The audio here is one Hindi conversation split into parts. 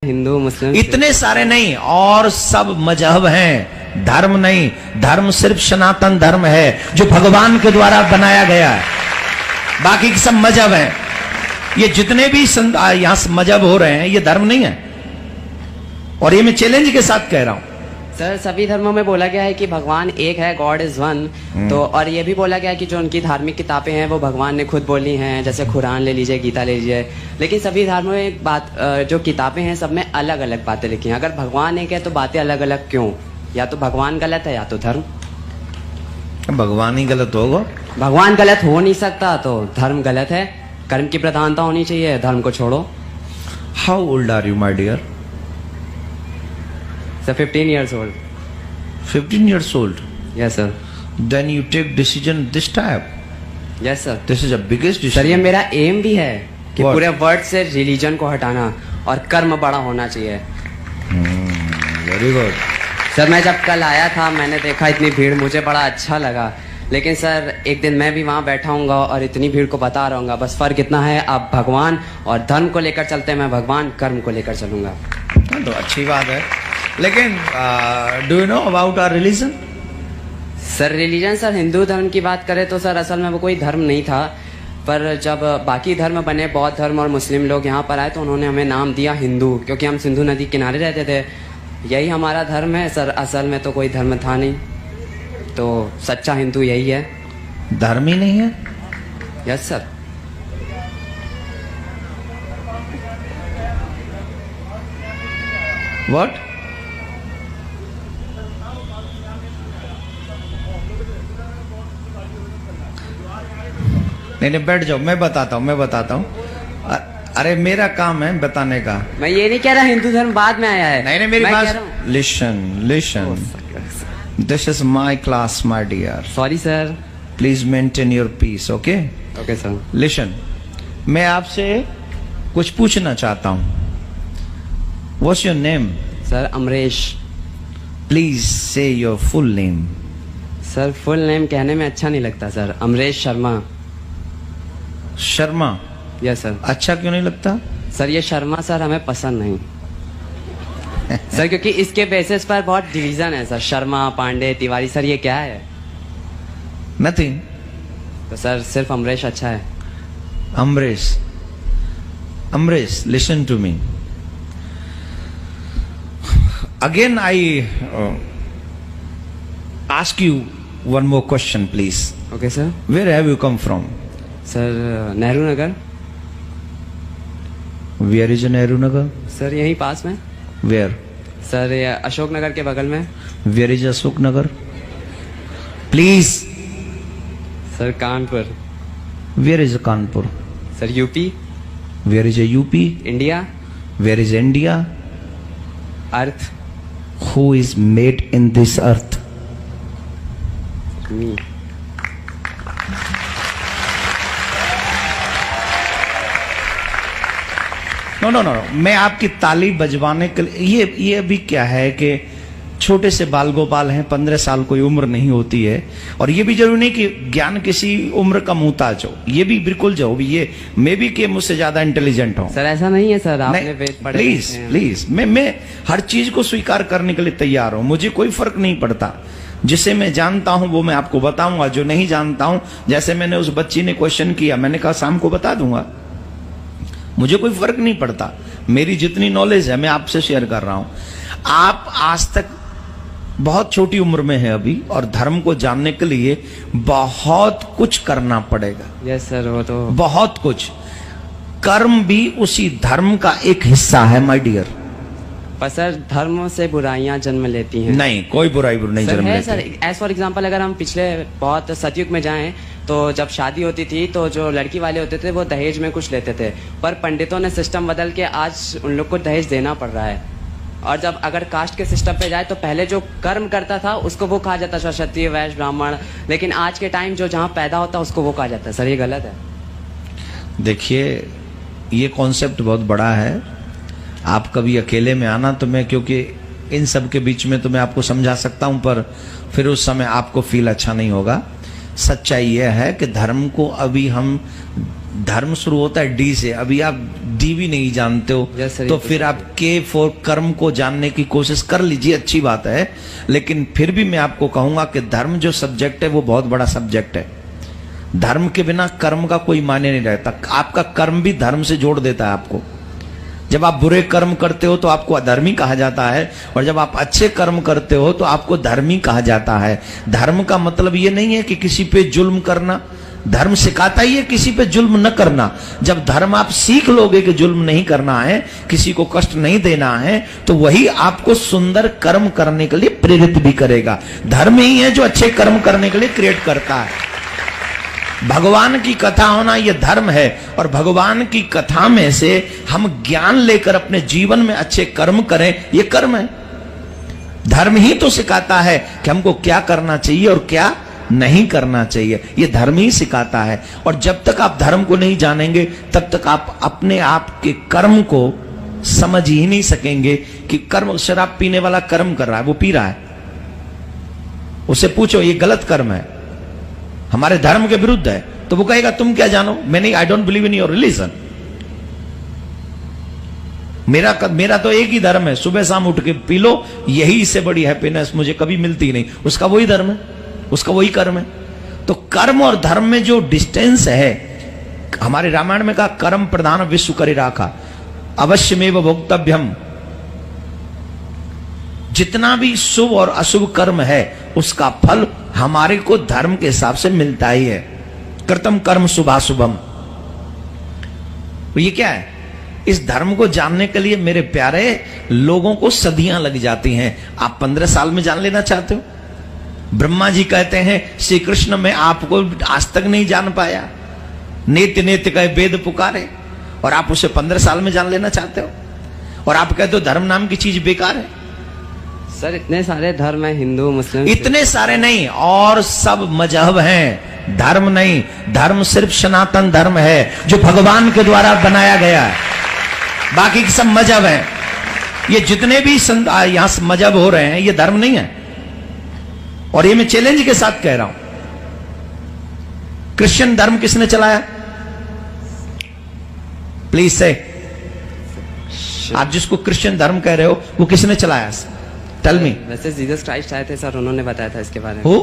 हिंदू मुस्लिम इतने सारे नहीं, और सब मजहब हैं, धर्म नहीं। धर्म सिर्फ सनातन धर्म है जो भगवान के द्वारा बनाया गया है, बाकी के सब मजहब हैं। ये जितने भी यहां मजहब हो रहे हैं ये धर्म नहीं है, और ये मैं चैलेंज के साथ कह रहा हूं। सर सभी धर्मों में बोला गया है कि भगवान एक है, गॉड इज वन। तो और ये भी बोला गया है कि जो उनकी धार्मिक किताबें हैं वो भगवान ने खुद बोली हैं, जैसे कुरान ले लीजिए, गीता ले लीजिए। लेकिन सभी धर्मों में एक बात, जो किताबें हैं सब में अलग अलग बातें लिखी हैं। अगर भगवान एक है तो बातें अलग अलग क्यों? या तो भगवान गलत है या तो धर्म। भगवान ही गलत होगा? भगवान गलत हो नहीं सकता तो धर्म गलत है। कर्म की प्रधानता होनी चाहिए, धर्म को छोड़ो। How old are you my dear? Sir 15 years old. 15 years old. Yes sir. Then you take decision this type. Yes sir. This is the biggest decision. Sir ये मेरा एम भी है कि What? पूरे वर्ल्ड से रिलीजन को हटाना और कर्म बड़ा होना चाहिए। Very good. सर मैं जब कल आया था मैंने देखा इतनी भीड़, मुझे बड़ा अच्छा लगा। लेकिन सर एक दिन मैं भी वहाँ बैठा हूँगा और इतनी भीड़ को बता रहूँगा। बस फर्क इतना है, आप भगवान और धर्म को लेकर चलते हैं, मैं भगवान कर्म को लेकर चलूंगा। तो अच्छी बात है, लेकिन do you know about our religion? Sir religion, sir Hindu धर्म की बात करें तो सर असल में वो कोई धर्म नहीं था, पर जब बाकी धर्म बने, बौद्ध धर्म और मुस्लिम लोग यहाँ पर आए तो उन्होंने हमें नाम दिया हिंदू, क्योंकि हम सिंधु नदी किनारे रहते थे। यही हमारा धर्म है सर, असल में तो कोई धर्म था नहीं, तो सच्चा हिंदू यही है। धर्म ही नहीं है? Yes sir. व्हाट? नहीं, बैठ जाओ, मैं बताता हूँ। अरे मेरा काम है बताने का। मैं ये नहीं कह रहा हिंदू धर्म बाद में आया है। नहीं, मेरी मैं बात कह रहा हूँ। Listen. This is my class my dear. Sorry sir. Please maintain your peace, okay? Okay sir. Listen, मैं आपसे कुछ पूछना चाहता हूँ। What's your name? Sir Amresh. Please say your full name. Sir full name कहने में अच्छा नहीं लगता sir, Amresh Sharma. Sharma? Yes sir. अच्छा क्यों नहीं लगता? सर ये शर्मा सर हमें पसंद नहीं सर, क्योंकि इसके बेसिस पर बहुत डिवीजन है सर, शर्मा, पांडे, तिवारी। सर ये क्या है? नथिंग। तो सर सिर्फ अमरेश अच्छा है। Amresh, listen to me again. I ask you one more question please. Okay sir. Where have you come from? Sir Nehru Nagar. Where is Nehru Nagar? Sir यहीं पास में। वेयर? सर ये अशोक नगर के बगल में। Where is Ashok Nagar? Please. Sir Kanpur. Where is Kanpur? Sir UP. Where is UP? India. Where is India? Earth. Who is made in this earth? Me. No, मैं आपकी ताली बजवाने के लिए, ये अभी क्या है कि छोटे से बाल गोपाल हैं, 15 साल कोई उम्र नहीं होती है, और ये भी जरूरी नहीं कि ज्ञान किसी उम्र का मुहताज हो, ये भी बिल्कुल जो भी, ये मैं भी कि मुझसे ज्यादा इंटेलिजेंट हो। सर ऐसा नहीं है सर, आपने वेद पढ़े। प्लीज मैं हर चीज को स्वीकार करने के लिए तैयार हूं, मुझे कोई फर्क नहीं पड़ता। जिसे मैं जानता हूं वो मैं आपको बताऊंगा, जो नहीं जानता हूं, जैसे मैंने उस बच्ची ने क्वेश्चन किया, मैंने कहा शाम को बता दूंगा, मुझे कोई फर्क नहीं पड़ता। मेरी जितनी नॉलेज है मैं आपसे शेयर कर रहा हूं। आप आज तक बहुत छोटी उम्र में है अभी, और धर्म को जानने के लिए बहुत कुछ करना पड़ेगा। यस सर, वो तो बहुत कुछ। कर्म भी उसी धर्म का एक हिस्सा है माय डियर। पर सर धर्म से बुराइयां जन्म लेती हैं। नहीं, कोई बुराई नहीं जन्म लेती। सर एज फॉर एग्जांपल अगर हम पिछले बहुत सतयुग में जाएं तो जब शादी होती थी तो जो लड़की वाले होते थे वो दहेज में कुछ लेते थे, पर पंडितों ने सिस्टम बदल के आज उन लोग को दहेज देना पड़ रहा है। और जब अगर कास्ट के सिस्टम पे जाए तो पहले जो कर्म करता था उसको वो कहा जाता था क्षत्रिय, वैश्य, ब्राह्मण, लेकिन आज के टाइम जो जहाँ पैदा होता है उसको वो कहा जाता है। सर ये गलत है। देखिए ये कॉन्सेप्ट बहुत बड़ा है, आप कभी अकेले में आना तो मैं, क्योंकि इन सब के बीच में तो मैं आपको समझा सकता हूं, पर फिर उस समय आपको फील अच्छा नहीं होगा। सच्चाई यह है कि धर्म को अभी हम, धर्म शुरू होता है डी से, अभी आप डी भी नहीं जानते हो। Yes, sir, तो ये तो फिर आप के फॉर कर्म को जानने की कोशिश कर लीजिए, अच्छी बात है। लेकिन फिर भी मैं आपको कहूंगा कि धर्म जो सब्जेक्ट है वो बहुत बड़ा सब्जेक्ट है। धर्म के बिना कर्म का कोई मायने नहीं रहता। आपका कर्म भी धर्म से जोड़ देता है आपको। जब आप बुरे कर्म करते हो तो आपको अधर्मी कहा जाता है, और जब आप अच्छे कर्म करते हो तो आपको धर्मी कहा जाता है। धर्म का मतलब ये नहीं है कि किसी पे जुल्म करना, धर्म सिखाता ही है किसी पे जुल्म न करना। जब धर्म आप सीख लोगे कि जुल्म नहीं करना है, किसी को कष्ट नहीं देना है, तो वही आपको सुंदर कर्म करने के लिए प्रेरित भी करेगा। धर्म ही है जो अच्छे कर्म करने के लिए क्रिएट करता है। भगवान की कथा होना यह धर्म है, और भगवान की कथा में से हम ज्ञान लेकर अपने जीवन में अच्छे कर्म करें, यह कर्म है। धर्म ही तो सिखाता है कि हमको क्या करना चाहिए और क्या नहीं करना चाहिए, यह धर्म ही सिखाता है। और जब तक आप धर्म को नहीं जानेंगे तब तक आप अपने आप के कर्म को समझ ही नहीं सकेंगे कि कर्म, शराब पीने वाला कर्म कर रहा है, वो पी रहा है, उसे पूछो ये गलत कर्म है, हमारे धर्म के विरुद्ध है, तो वो कहेगा तुम क्या जानो, मैंने I don't believe in your religion. मेरा तो एक ही धर्म है, सुबह शाम उठ के पी लो, यही इससे बड़ी हैप्पीनेस मुझे कभी मिलती नहीं। उसका वही धर्म है, उसका वही कर्म है। तो कर्म और धर्म में जो डिस्टेंस है, हमारे रामायण में कहा कर्म प्रधान विश्व करे राखा, अवश्यमेव भोक्तव्यम। जितना भी शुभ और अशुभ कर्म है उसका फल हमारे को धर्म के हिसाब से मिलता ही है। कृतम कर्म शुभाशुभम। ये क्या है? इस धर्म को जानने के लिए मेरे प्यारे लोगों को सदियां लग जाती हैं। आप 15 साल में जान लेना चाहते हो? ब्रह्मा जी कहते हैं श्री कृष्ण में आपको आज तक नहीं जान पाया, नित्य नित्य कहे वेद पुकारे, और आप उसे 15 साल में जान लेना चाहते हो? और आप कहते हो धर्म नाम की चीज बेकार है। सर इतने सारे धर्म है, हिंदू मुस्लिम, इतने सारे नहीं, और सब मजहब हैं, धर्म नहीं। धर्म सिर्फ सनातन धर्म है जो भगवान के द्वारा बनाया गया है, बाकी सब मजहब हैं। ये जितने भी यहां मजहब हो रहे हैं ये धर्म नहीं है, और ये मैं चैलेंज के साथ कह रहा हूं। क्रिश्चियन धर्म किसने चलाया? प्लीज से, आप जिसको क्रिश्चियन धर्म कह रहे हो वो किसने चलाया? Tell me. वैसे जीसस क्राइस्ट आए थे सर, उन्होंने बताया था इसके बारे में। हु?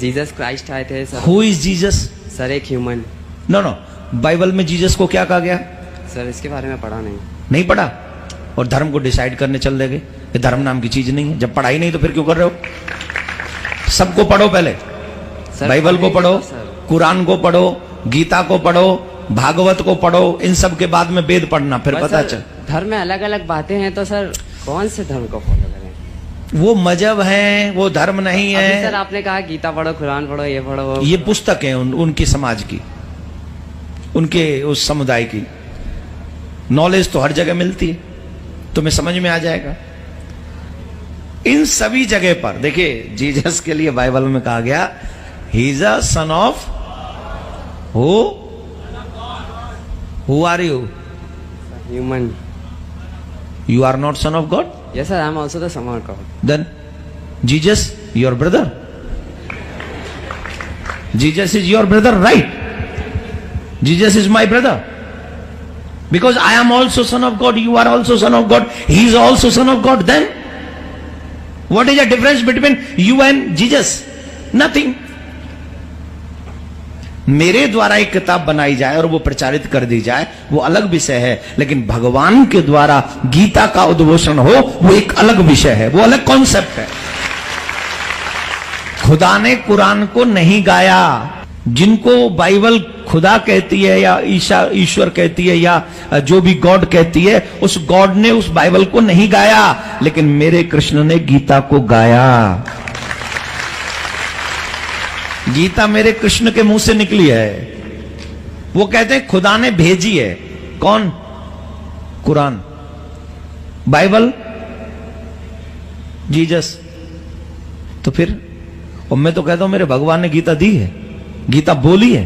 जीसस क्राइस्ट आए थे sir. Who is Jesus? Sir एक ह्यूमन। नो नो, बाइबल में जीसस को क्या कहा गया? सर इसके बारे में पढ़ा नहीं पढ़ा, और धर्म को डिसाइड करने चल देंगे। ये धर्म नाम की चीज नहीं है। जब पढ़ाई नहीं तो फिर क्यों कर रहे हो? सबको पढ़ो, पहले बाइबल को पढ़ो, कुरान को पढ़ो, गीता को पढ़ो, भागवत को पढ़ो, इन सब के बाद में वेद पढ़ना, फिर पता चल। धर्म में अलग अलग बातें हैं, तो सर कौन से धर्म को फॉलो करें? वो मजहब है, वो धर्म नहीं है। सर आपने कहा गीता पढ़ो, कुरान पढ़ो, ये पढ़ो, ये पुस्तक है उनकी समाज की, उनके उस समुदाय की। नॉलेज तो हर जगह मिलती है, तुम्हें समझ में आ जाएगा। इन सभी जगह पर देखिए, जीसस के लिए बाइबल में कहा गया he is a son of who are you? Human. You are not son of God? Yes sir, I am also the son of God. Then Jesus your brother? Jesus is your brother, right? Jesus is my brother, because I am also son of God, you are also son of God, he is also son of God. Then what is the difference between you and Jesus? Nothing. मेरे द्वारा एक किताब बनाई जाए और वो प्रचारित कर दी जाए, वो अलग विषय है, लेकिन भगवान के द्वारा गीता का उद्घोषण हो, वो एक अलग विषय है, वो अलग कॉन्सेप्ट है। खुदा ने कुरान को नहीं गाया। जिनको बाइबल खुदा कहती है या ईश्वर कहती है या जो भी गॉड कहती है, उस गॉड ने उस बाइबल को नहीं गाया, लेकिन मेरे कृष्ण ने गीता को गाया। गीता मेरे कृष्ण के मुंह से निकली है। वो कहते हैं खुदा ने भेजी है। कौन? Quran, Bible, Jesus. तो फिर, और मैं तो कहता हूं मेरे भगवान ने गीता दी है, गीता बोली है,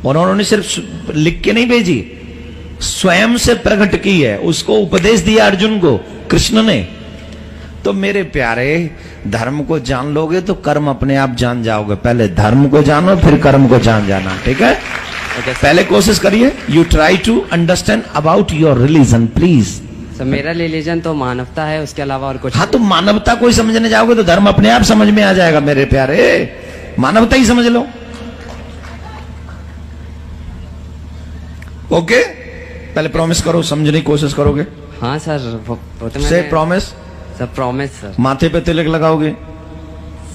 और उन्होंने सिर्फ लिख के नहीं भेजी, स्वयं से प्रकट की है। उसको उपदेश दिया अर्जुन को कृष्ण ने। तो मेरे प्यारे, धर्म को जान लोगे तो कर्म अपने आप जान जाओगे। पहले धर्म को जानो, फिर कर्म को जान जाना, ठीक है? पहले कोशिश करिए, you try to understand about your religion please. Sir मेरा रिलीजन तो मानवता है, उसके अलावा और कुछ हाँ, तो मानवता को ही समझने जाओगे तो धर्म अपने आप समझ में आ जाएगा मेरे प्यारे। मानवता ही समझ लो। ओके, पहले प्रॉमिस करो, समझने की कोशिश करोगे। हाँ सर, वो तो से मैंने प्रॉमिस। Sir promise sir. माथे पे तिलक लगाओगे?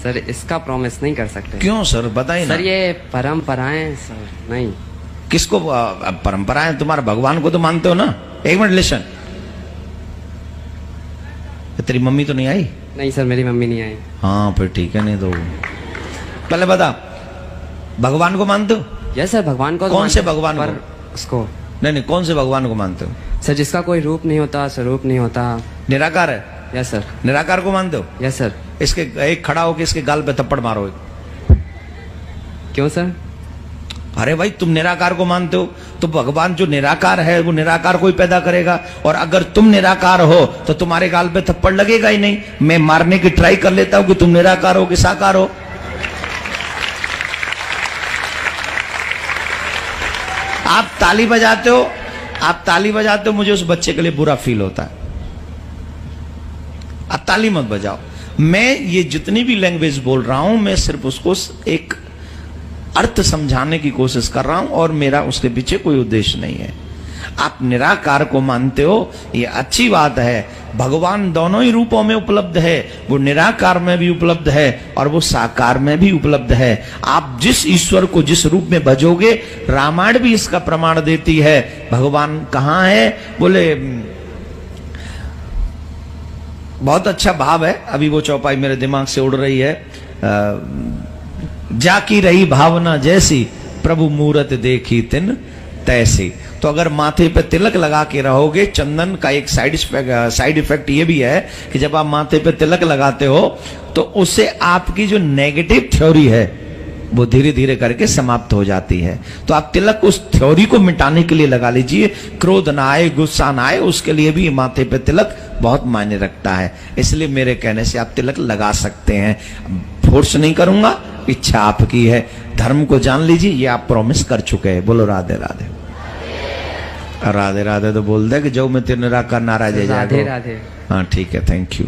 सर इसका प्रॉमिस नहीं कर सकते। क्यों सर, बताइए ना। सर ये परंपराएं सर, नहीं। किसको परंपराएं? तुम्हारे भगवान को तो मानते हो ना। एक मिनट लिसन, तेरी मम्मी तो नहीं आई? नहीं सर, मेरी मम्मी नहीं आई। हाँ फिर ठीक है, नहीं तो पहले बता, भगवान को मानते हो? यस सर, भगवान को तो कौन से मानते हैं, भगवान पर को? उसको नहीं, कौन से भगवान को मानते हो? सर जिसका कोई रूप नहीं होता, स्वरूप नहीं होता। निराकार है? Yes sir. निराकार को मानते हो? Yes sir. इसके एक खड़ा होके इसके गाल पे थप्पड़ मारो। क्यों सर? अरे भाई, तुम निराकार को मानते हो तो भगवान जो निराकार है वो निराकार को ही पैदा करेगा, और अगर तुम निराकार हो तो तुम्हारे गाल पे थप्पड़ लगेगा ही नहीं। मैं मारने की ट्राई कर लेता हूं कि तुम निराकार हो कि साकार हो। आप ताली बजाते हो, आप ताली बजाते हो, मुझे उस बच्चे के लिए बुरा फील होता है। आप ताली मत बजाओ। मैं ये जितनी भी लैंग्वेज बोल रहा हूं, मैं सिर्फ उसको एक अर्थ समझाने की कोशिश कर रहा हूं, और मेरा उसके पीछे कोई उद्देश्य नहीं है। आप निराकार को मानते हो, ये अच्छी बात है। भगवान दोनों ही रूपों में उपलब्ध है, वो निराकार में भी उपलब्ध है और वो साकार में भी उपलब्ध है। आप जिस ईश्वर को जिस रूप में भजोगे, रामायण भी इसका प्रमाण देती है। भगवान कहाँ है? बोले, बहुत अच्छा भाव है, अभी वो चौपाई मेरे दिमाग से उड़ रही है। जाकी रही भावना जैसी, प्रभु मूरत देखी तिन तैसी। तो अगर माथे पे तिलक लगा के रहोगे, चंदन का एक साइड इफेक्ट ये भी है कि जब आप माथे पे तिलक लगाते हो तो उससे आपकी जो नेगेटिव थ्योरी है वो धीरे धीरे करके समाप्त हो जाती है। तो आप तिलक उस थ्योरी को मिटाने के लिए लगा लीजिए। क्रोध ना आए, गुस्सा ना आए, उसके लिए भी माथे पे तिलक बहुत मायने रखता है। इसलिए मेरे कहने से आप तिलक लगा सकते हैं। फोर्स नहीं करूंगा, इच्छा आपकी है। धर्म को जान लीजिए, ये आप प्रॉमिस कर चुके हैं। बोलो राधे राधे। राधे राधे तो बोल दे कि जो मैं तेरे निराकार नाराज है। राधे राधे। हाँ ठीक है, थैंक यू।